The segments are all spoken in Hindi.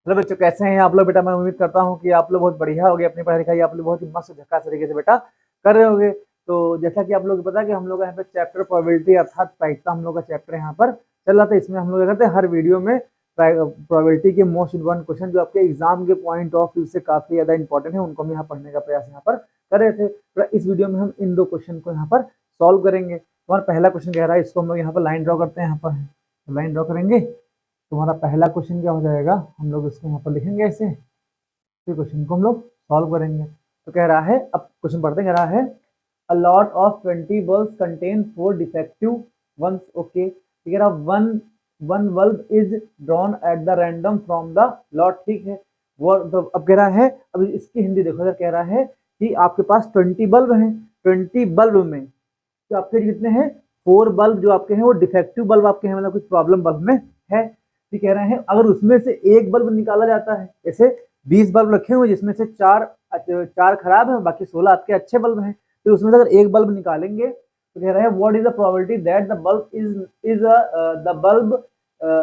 हेलो बच्चों, कैसे हैं आप लोग? बेटा मैं उम्मीद करता हूँ कि आप लोग बहुत बढ़िया होगे, अपनी पढ़ाई लिखाई आप लोग बहुत ही मस्त झक्कास तरीके से बेटा कर रहे होगे। तो जैसा कि आप लोग को पता है कि हम लोग यहाँ पे चैप्टर प्रोबेबिलिटी अर्थात प्रायिकता हम लोग का चैप्टर यहाँ पर चल रहा था। इसमें हम लोग क्या करते हैं, हर वीडियो में प्रोबेबिलिटी के मोस्ट इम्पोर्टेंट क्वेश्चन जो आपके एग्जाम के पॉइंट ऑफ व्यू से काफी ज्यादा इंपॉर्टेंट है, उनको हम यहाँ पढ़ने का प्रयास यहाँ पर कर रहे थे। तो इस वीडियो में हम इन दो क्वेश्चन को यहाँ पर सॉल्व करेंगे। हमारा पहला क्वेश्चन कह रहा है, इसको हम लोग यहाँ पर लाइन ड्रॉ करते हैं। यहाँ पर लाइन ड्रॉ करेंगे। तुम्हारा पहला क्वेश्चन क्या हो जाएगा, हम लोग इसको यहाँ पर लिखेंगे ऐसे, फिर क्वेश्चन को हम लोग सॉल्व करेंगे। तो कह रहा है, अब क्वेश्चन पढ़ते, कह रहा है a lot of 20 bulbs contain 4 defective ones. Okay, तो कह रहा one bulb is drawn at the random from the lot. ठीक है, वो तो अब कह रहा है, अब इसकी हिंदी देखो सर। कह रहा है कि आपके पास 20 बल्ब हैं, 20 बल्ब में तो आपके कितने हैं, 4 बल्ब जो आपके हैं वो डिफेक्टिव बल्ब आपके हैं, मतलब कुछ प्रॉब्लम बल्ब में है। तो कह रहे हैं अगर उसमें से एक बल्ब निकाला जाता है, जैसे 20 बल्ब रखे हुए जिसमें से चार खराब है, बाकी 16 आपके अच्छे बल्ब हैं, तो उसमें से अगर एक बल्ब निकालेंगे तो कह रहे हैं what is the probability that the bulb is the bulb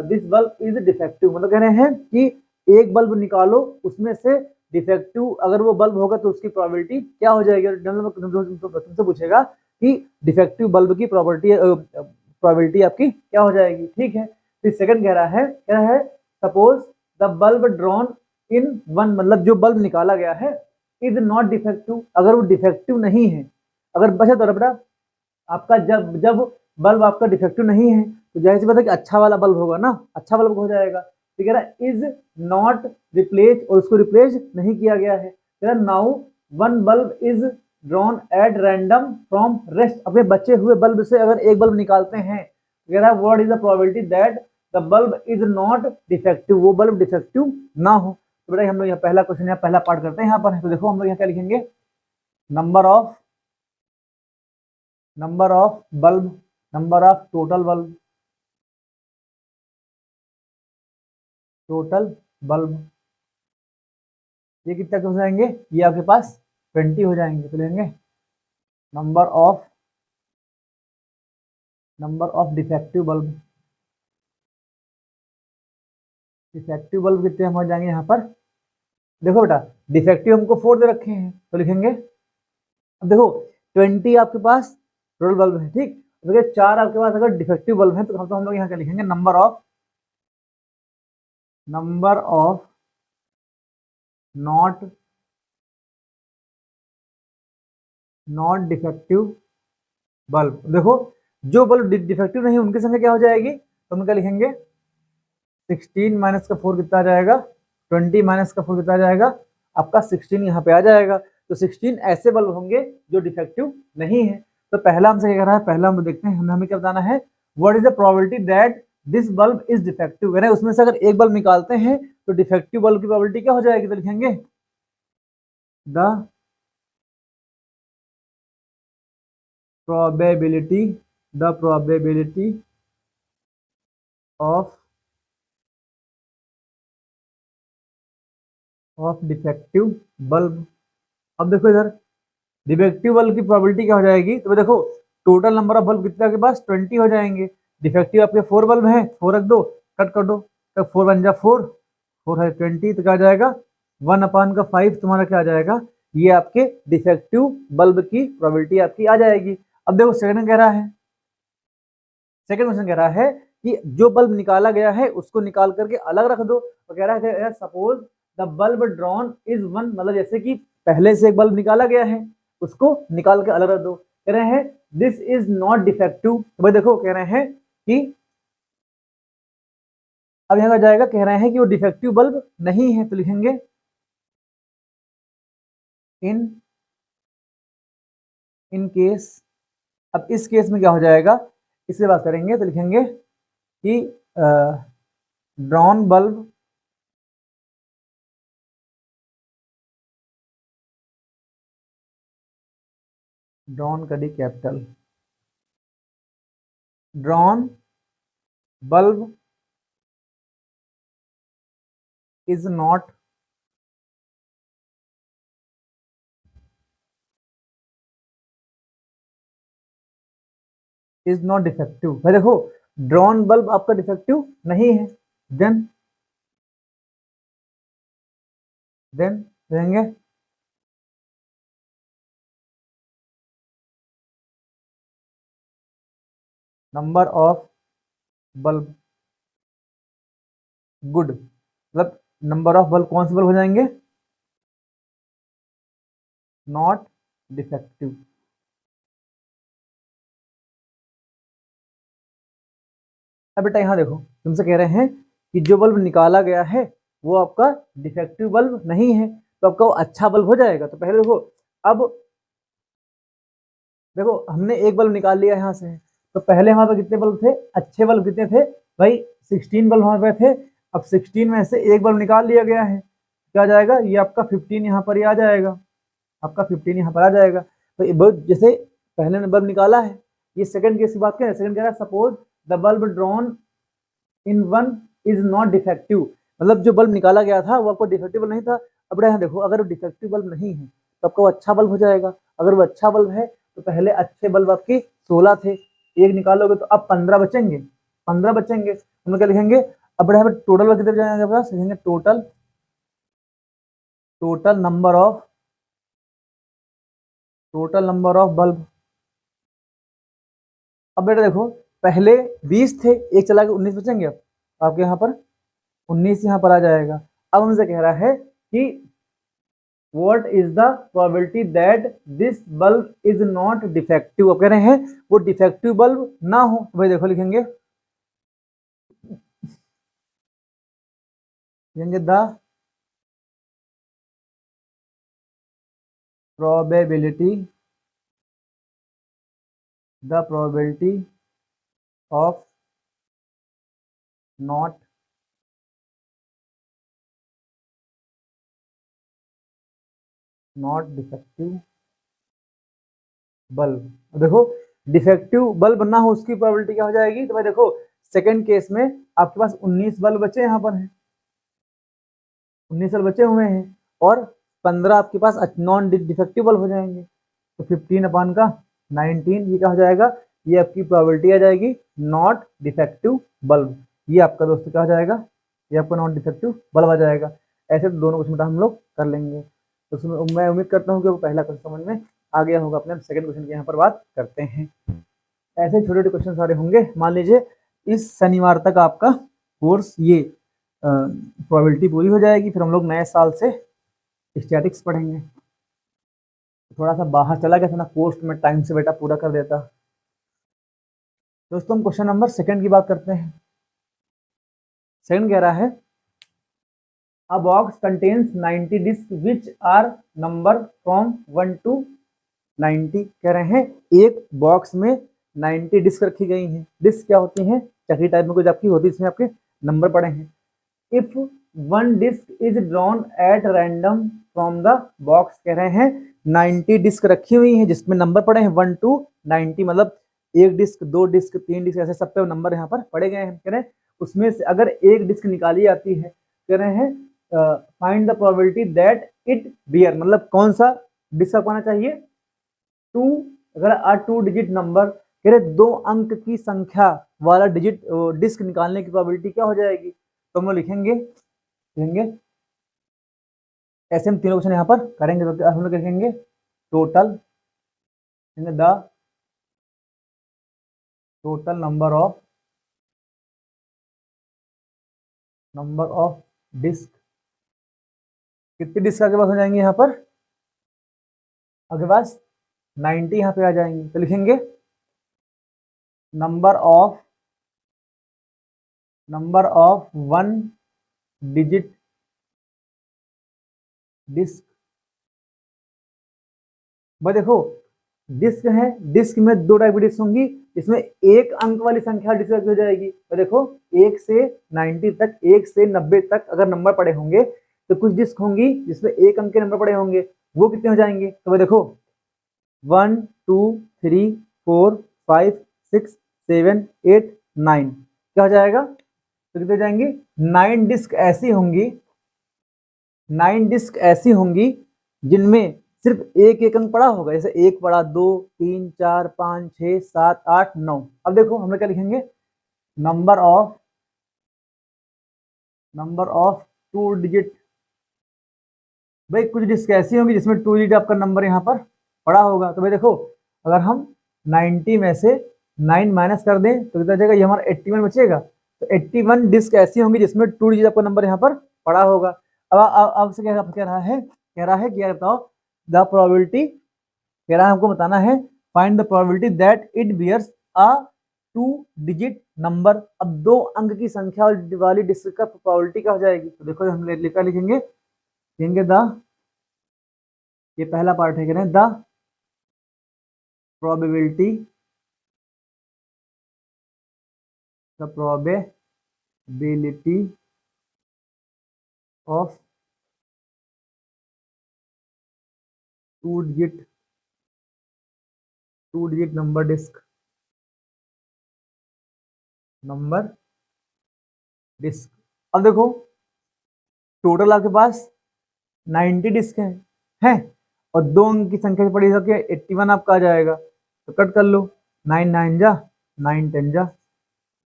this bulb is defective. मतलब कह रहे हैं कि एक बल्ब निकालो, उसमें से डिफेक्टिव अगर वो बल्ब होगा तो उसकी प्रोबेबिलिटी क्या हो जाएगी। तुमसे पूछेगा कि डिफेक्टिव बल्ब की प्रोबेबिलिटी आपकी क्या हो जाएगी। ठीक है, फिर सेकंड कह रहा है suppose the bulb drawn in one, मतलब जो बल्ब निकाला गया है इज नॉट डिफेक्टिव, अगर वो डिफेक्टिव नहीं है, अगर बचा तो बेटा आपका जब जब बल्ब आपका डिफेक्टिव नहीं है तो जाहिर सी बात है कि अच्छा वाला बल्ब होगा ना, अच्छा बल्ब हो जाएगा। तो कह रहा इज नॉट रिप्लेस, और उसको रिप्लेस नहीं किया गया है। कह रहा now one bulb is drawn at random from rest, अपने बचे हुए बल्ब से अगर एक बल्ब निकालते हैं, कह रहा what is the probability that the bulb is not defective, वो बल्ब डिफेक्टिव ना हो। तो बेटा हम लोग यहाँ पहला क्वेश्चन, यहाँ पहला पार्ट करते हैं। यहाँ पर तो देखो हम लोग यहाँ क्या लिखेंगे, number of bulb, number of total bulb, ये कितना हो जाएंगे, ये आपके पास 20 हो जाएंगे। तो लेंगे नंबर ऑफ डिफेक्टिव बल्ब कितने हम हो जाएंगे यहाँ पर। देखो बेटा डिफेक्टिव हमको 4 दे रखे हैं, तो लिखेंगे, अब देखो 20 आपके पास टोटल बल्ब है, ठीक। देखिए 4 आपके पास अगर डिफेक्टिव बल्ब है तो हम लोग यहाँ क्या लिखेंगे, number of not defective bulb. देखो जो बल्ब डिफेक्टिव नहीं उनकी संख्या क्या हो जाएगी, तो हम क्या लिखेंगे 16 माइनस का 4 कितना आ जाएगा, 20 माइनस का 4 कितना आ जाएगा, आपका 16 यहाँ पे आ जाएगा। तो 16 ऐसे बल्ब होंगे जो डिफेक्टिव नहीं है। तो पहला हमसे क्या कर रहा है, पहला हम देखते हैं, हमें क्या बताना है, what is the probability that this bulb is defective. कह रहे हैं उसमें से अगर एक बल्ब निकालते हैं तो डिफेक्टिव बल्ब की प्रोबेबिलिटी क्या हो जाएगी, तो लिखेंगे the probability of defective bulb. अब देखो इधर डिफेक्टिव बल्ब की प्रोबेबिलिटी क्या हो जाएगी, तो देखो टोटल नंबर ऑफ बल्ब कितने आपके पास 20 हो जाएंगे, डिफेक्टिव आपके 4 बल्ब हैं, 4 रख दो, कट कर दो, तो 4 बन जा 4, 4 है 20, तो क्या आ जाएगा 1/5 तुम्हारा क्या आ जाएगा, ये आपके डिफेक्टिव बल्ब की प्रोबेबिलिटी आपकी आ जाएगी। अब देखो सेकंड कह रहा है, सेकंड क्वेश्चन कह रहा है कि जो बल्ब निकाला गया है उसको निकाल करके अलग रख दो। तो कह रहा है suppose the bulb drawn is one, मतलब जैसे कि पहले से एक बल्ब निकाला गया है उसको निकाल के अलग रख दो। कह रहे हैं दिस इज नॉट डिफेक्टिव। तो भाई देखो कह रहे हैं कि अब यहाँ जाएगा, कह रहे हैं कि वो डिफेक्टिव बल्ब नहीं है, तो लिखेंगे इन इन केस। अब इस केस में क्या हो जाएगा, इससे बात करेंगे तो लिखेंगे कि ड्रॉन बल्ब ड्रॉन कड़ी capital, drawn bulb is not defective. भाई देखो ड्रॉन बल्ब आपका डिफेक्टिव नहीं है, देन देन रहेंगे नंबर ऑफ बल्ब गुड, मतलब नंबर ऑफ बल्ब कौन से बल्ब हो जाएंगे, नॉट डिफेक्टिव। अब बेटा यहाँ देखो, तुमसे कह रहे हैं कि जो बल्ब निकाला गया है वो आपका डिफेक्टिव बल्ब नहीं है, तो आपका वो अच्छा बल्ब हो जाएगा। तो पहले देखो, अब देखो हमने एक बल्ब निकाल लिया यहाँ से, तो पहले हमारे पास कितने बल्ब थे, अच्छे बल्ब कितने थे भाई, 16 बल्ब हमारे पास थे। अब 16 में से एक बल्ब निकाल लिया गया है, क्या आ जाएगा, ये आपका 15 यहाँ पर ही आ जाएगा, आपका 15 यहाँ पर आ जाएगा। तो ये जैसे पहले ने बल्ब निकाला है, ये सेकंड केस की बात करें, सेकंड कह रहा है suppose the bulb drawn in one is not defective, मतलब जो बल्ब निकाला गया था वो आपको डिफेक्टिव नहीं था। अब यहाँ देखो, अगर वो डिफेक्टिव बल्ब नहीं है तो आपका वो अच्छा बल्ब हो जाएगा। अगर वो अच्छा बल्ब है तो पहले अच्छे बल्ब आपके 16 थे, एक निकालोगे तो अब 15 बचेंगे, 15 बचेंगे, हम लोग क्या लिखेंगे, अब यहाँ पर टोटल कितने जाएंगे आपके पास, लिखेंगे total, total number of bulb. अब बेटा देखो, पहले 20 थे, एक चला के 19 बचेंगे, अब आपके यहाँ पर 19 यहाँ पर आ जाएगा। अब हमसे कह रहा है कि what is the probability that this bulb is not defective, अब कह रहे हैं वो डिफेक्टिव बल्ब ना हो, तो भाई देखो लिखेंगे the probability of not defective bulb. देखो डिफेक्टिव बल्ब ना हो उसकी प्रोबेबिलिटी क्या हो जाएगी, तो भाई देखो सेकंड केस में आपके पास 19 बल्ब बचे यहाँ पर हैं, 19 बल्ब बचे हुए हैं, और 15 आपके पास नॉन डिफेक्टिव बल्ब हो जाएंगे, तो 15 अपान का 19 ये क्या हो जाएगा, ये आपकी प्रोबेबिलिटी आ जाएगी नॉट डिफेक्टिव बल्ब, ये आपका दोस्तों क्या हो जाएगा, ये आपका नॉट डिफेक्टिव बल्ब आ जाएगा। ऐसे तो दोनों क्वेश्चन हम लोग कर लेंगे। तो उसमें मैं उम्मीद करता हूँ कि वो पहला क्वेश्चन समझ में आ गया होगा। अपने सेकंड क्वेश्चन की यहाँ पर बात करते हैं। ऐसे छोटे छोटे क्वेश्चन सारे होंगे। मान लीजिए इस शनिवार तक आपका कोर्स ये प्रोबेबिलिटी पूरी हो जाएगी, फिर हम लोग नए साल से स्टैटिक्स पढ़ेंगे। थोड़ा सा बाहर चला गया था ना कोर्स में, टाइम से बेटा पूरा कर देता। दोस्तों हम क्वेश्चन नंबर सेकंड की बात करते हैं। सेकंड कह रहा है a box contains 90 disc which are numbers from 1 to 90, कह रहे हैं एक बॉक्स में 90 डिस्क रखी गई हैं। डिस्क क्या होती हैं, चक्री टाइप में कुछ आपकी होती है, इसमें आपके नंबर पड़े हैं। If one disc is drawn at random from the box, कह रहे हैं 90 डिस्क रखी हुई हैं जिसमें नंबर पड़े हैं 1 to 90, मतलब एक डिस्क, दो डिस्क, तीन डिस्क, ऐसे सब पे नंबर यहाँ पर पड़े गए हैं। कह रहे हैं उसमें से अगर एक डिस्क निकाली जाती है, कह रहे हैं find the probability that it bear, मतलब कौन सा डिस्क पाना चाहिए, टू, अगर अ टू डिजिट नंबर, कह रहे 2 अंक की संख्या वाला डिजिट डिस्क निकालने की प्रोबेबिलिटी क्या हो जाएगी। तो हम लोग लिखेंगे ऐसे हम तीनों क्वेश्चन यहाँ पर करेंगे। तो हम लोग लिखेंगे total the total number of disc, कितनी डिस्क आपके पास हो जाएंगे यहाँ पर, आपके पास 90 यहाँ पे आ जाएंगे। तो लिखेंगे नंबर ऑफ 1 डिजिट डिस्क। भाई देखो डिस्क है, डिस्क में 2 टाइप की डिस्क होंगी, इसमें एक अंक वाली संख्या डिस्क हो जाएगी। तो देखो 1 से 90 तक, 1 से 90 तक अगर नंबर पड़े होंगे तो कुछ डिस्क होंगी जिसमें एक अंक के नंबर पड़े होंगे, वो कितने हो जाएंगे। तो भाई देखो 1 2 3 4 5 6 7 8 9 क्या हो जाएगा, तो कितने हो जाएंगे, 9 डिस्क ऐसी होंगी, 9 डिस्क ऐसी होंगी जिनमें सिर्फ एक एक अंक पड़ा होगा, जैसे एक पड़ा, 2 3 4 5 6 7 8 9। अब देखो हम लोग क्या लिखेंगे, नंबर ऑफ 2 डिजिट भाई कुछ डिस्क ऐसी होंगी जिसमें 2 डिजिट आपका नंबर यहाँ पर पड़ा होगा। तो भाई देखो, अगर हम 90 में से 9 माइनस कर दें तो कितना जाएगा, ये हमारा 81 बचेगा। तो 81 डिस्क ऐसी होंगी जिसमें 2 डिजिट आपका नंबर यहाँ पर पड़ा होगा। अब से कह रहा है, कि यार बताओ द प्रोबेबिलिटी, कह रहा है हमको बताना है, find the probability that it bears a 2 digit number. अब 2 अंक की संख्या वाली डिस्क का प्रोबेबिलिटी क्या हो जाएगी। तो देखो हम लिखेंगे द, ये पहला पार्ट है, कह रहे हैं the probability, the probability of 2 digit number disc. अब देखो टोटल आपके पास 90 डिस्क हैं और 2 अंक की संख्या से पड़ी सके 81 आपका आ जाएगा। तो कट कर लो, 9 9 जा, 9 10 जा,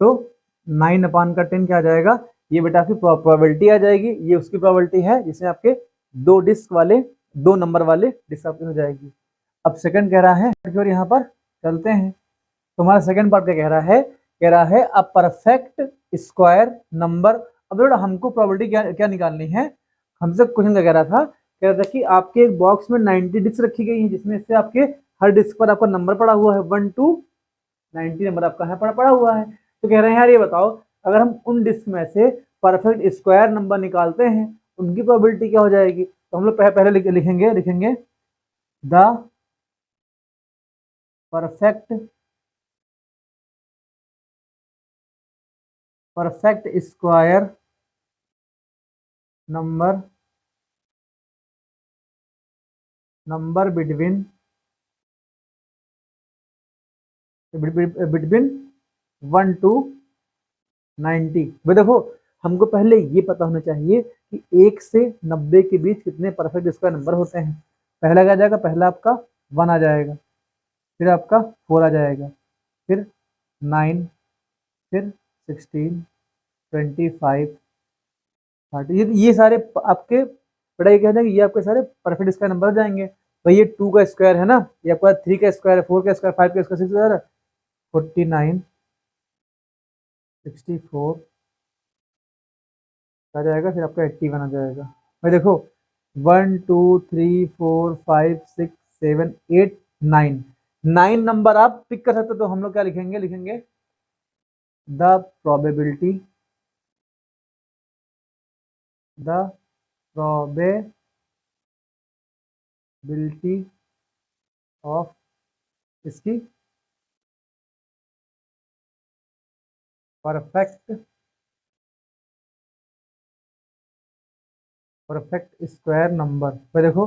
तो 9 अपान का 10 क्या आ जाएगा, ये बेटा आपकी प्रोबेबिलिटी आ जाएगी। ये उसकी प्रोबेबिलिटी है जिसमें आपके 2 नंबर वाले डिस्क आपकी हो जाएगी। अब सेकंड कह रहा है, और यहाँ पर चलते हैं। तुम्हारा सेकंड पार्ट क्या कह रहा है, अ परफेक्ट स्क्वायर नंबर। अब बेटा हमको प्रोबेबिलिटी क्या निकालनी है, हमसे क्वेश्चन क्या कह रहा था, कि आपके एक बॉक्स में 90 डिस्क रखी गई है जिसमें से आपके हर डिस्क पर आपका नंबर पड़ा हुआ है 1 to 90 नंबर आपका है पड़ा हुआ है। तो कह रहे हैं यार ये बताओ, अगर हम उन डिस्क में से परफेक्ट स्क्वायर नंबर निकालते हैं उनकी प्रोबेबिलिटी क्या हो जाएगी। तो हम लोग पहले लिखेंगे the perfect square number between 1 to 90। भाई देखो हमको पहले ये पता होना चाहिए कि 1 से 90 के बीच कितने परफेक्ट स्क्वायर नंबर होते हैं। पहला क्या आ जाएगा, पहला आपका 1 आ जाएगा, फिर आपका 4 आ जाएगा, फिर 9, फिर 16, 25, 30। ये सारे आपके पढ़ाई क्या जाएंगे, ये आपके सारे परफेक्ट स्क्वायर नंबर हो जाएंगे। भाई ये 2 का स्क्वायर है ना, ये आपका 3 का स्क्वायर है, 4 का स्क्वायर, 5 का स्क्वायर, 6 का स्क्वायर, 49, 64 आ जाएगा, फिर आपका 81 आ जाएगा। भाई देखो 1 2 3 4 5 6 7 8 9, 9 नंबर आप पिक कर सकते हो। तो हम लोग क्या लिखेंगे द प्रोबेबिलिटी ऑफ इसकी परफेक्ट स्क्वायर नंबर। भाई देखो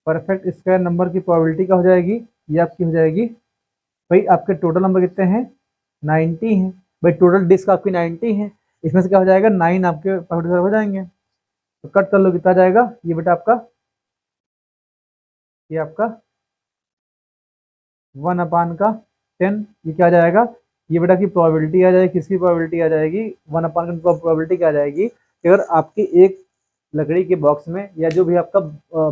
परफेक्ट स्क्वायर नंबर की प्रोबेबिलिटी क्या हो जाएगी, ये आपकी हो जाएगी, भाई आपके टोटल नंबर कितने हैं 90 हैं। भाई टोटल डिस्क आपकी 90 है, इसमें से क्या हो जाएगा 9 आपके परफेक्ट हो जाएंगे। तो कट कर लो, कितना जाएगा ये बेटा आपका, ये आपका 1/10। ये क्या आ जाएगा, ये बेटा की प्रोबेबिलिटी आ जाएगी, किसकी प्रोबेबिलिटी आ जाएगी, 1/10 प्रोबेबिलिटी क्या आ जाएगी कि अगर आपकी एक लकड़ी के बॉक्स में या जो भी आपका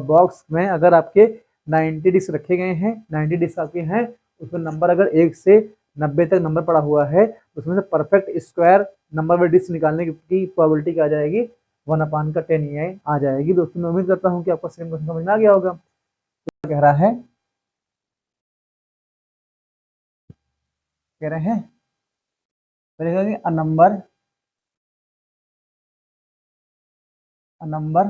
बॉक्स में अगर आपके 90 डिस्क रखे गए हैं, 90 डिस्क आपके हैं, उसमें नंबर अगर 1 से 90 तक नंबर पड़ा हुआ है, उसमें से परफेक्ट स्क्वायर नंबर में डिस्क निकालने की प्रोबेबिलिटी क्या आ जाएगी, 1/10 ये आ जाएगी। दोस्तों मैं उम्मीद करता हूँ कि आपको सेकंड क्वेश्चन समझ में आ गया होगा। तो कह रहा है, कह रहे हैं a number a number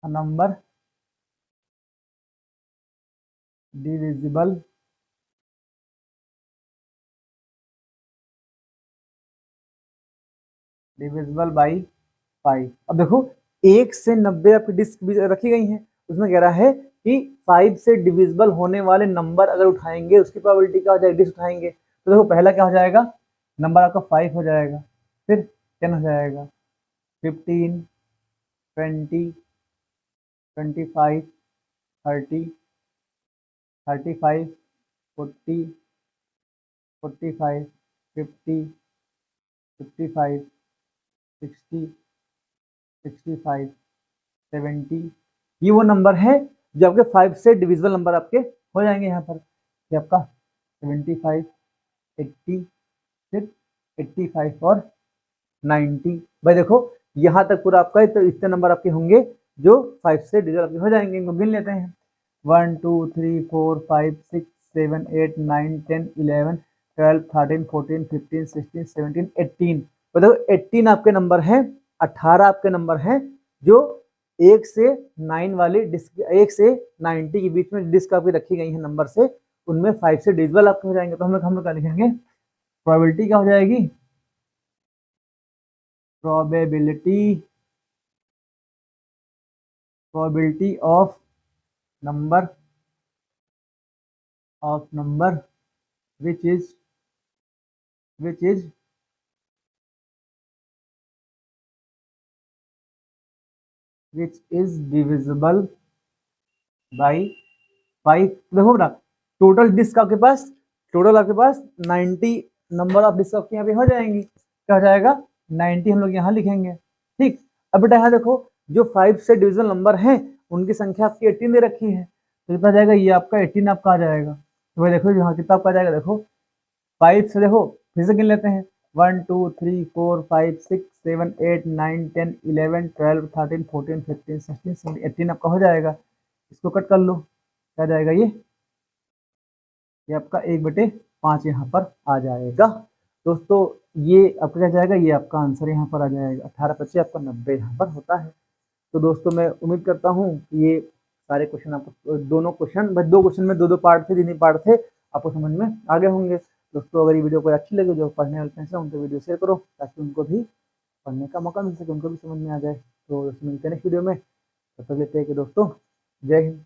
a number divisible by 5। अब देखो 1 से 90 आपकी डिस्क भी रखी गई हैं, उसमें कह रहा है कि 5 से डिविजिबल होने वाले नंबर अगर उठाएंगे उसकी प्रोबेबिलिटी क्या हो जाएगी, डिस्क उठाएंगे। तो देखो पहला क्या हो जाएगा, नंबर आपका 5 हो जाएगा, फिर 10 हो जाएगा, 15, 20, 25, 30, 35, 40, 45, 50, 55, 60, 65, 70, ये वो नंबर है जो आपके 5 से डिविजिबल नंबर आपके हो जाएंगे यहाँ पर। ये आपका 75, 80, फिर 85 और 90। भाई देखो यहाँ तक पूरा आपका तो इतने नंबर आपके होंगे जो 5 से डिविजिबल आपके हो जाएंगे। इनको गिन लेते हैं 1 2 3 4 5 6 7 8 9 10 11 12 13 14 15 16 17 18। तो देखो 18 आपके नंबर हैं, 18 आपके नंबर हैं जो 1 से 9 वाली डिस्क, 1 से 90 के बीच में डिस्क आपकी रखी गई है नंबर से, उनमें 5 से डिविजिबल आपके हो जाएंगे। तो हम लोग क्या लिखेंगे, प्रोबेबिलिटी क्या हो जाएगी, probability probability of number which is divisible by 5। देखो बेटा टोटल डिस्क आपके पास 90 नंबर ऑफ डिस्क आपके यहाँ पे हो जाएंगी। क्या हो जाएगा 90, हम लोग यहाँ लिखेंगे। ठीक, अब बेटा यहाँ देखो जो 5 से डिविजिबल नंबर हैं उनकी संख्या आपकी 18 दे रखी है, तो कितना जाएगा, ये आपका 18 आपका आ जाएगा। तो भाई देखो यहाँ कितना आपका आ जाएगा, देखो 5 से देखो फिर से गिन लेते हैं 1 2 3 4 5 6 7 8 9 10 11 12 13 14 15 16 17 18 आपका हो जाएगा। इसको कट कर लो, क्या जाएगा, ये आपका 1/5 यहाँ पर आ जाएगा। दोस्तों ये आपका क्या जाएगा, ये आपका आंसर यहाँ पर आ जाएगा। 18 आपका 90 यहाँ पर होता है। तो दोस्तों मैं उम्मीद करता हूँ कि ये सारे क्वेश्चन आपको, दोनों क्वेश्चन बस 2 क्वेश्चन में 2 पार्ट थे, 3 पार्ट थे, आपको समझ में आ गए होंगे। दोस्तों अगर ये वीडियो कोई अच्छी लगे, जो पढ़ने वाले फ्रेंड्स हैं उनको वीडियो शेयर करो ताकि उनको भी पढ़ने का मौका मिल सके, उनको भी समझ में आ जाए। तो दोस्तों मिलते हैं नेक्स्ट वीडियो में, तब तक लेते हैं कि दोस्तों जय हिंद।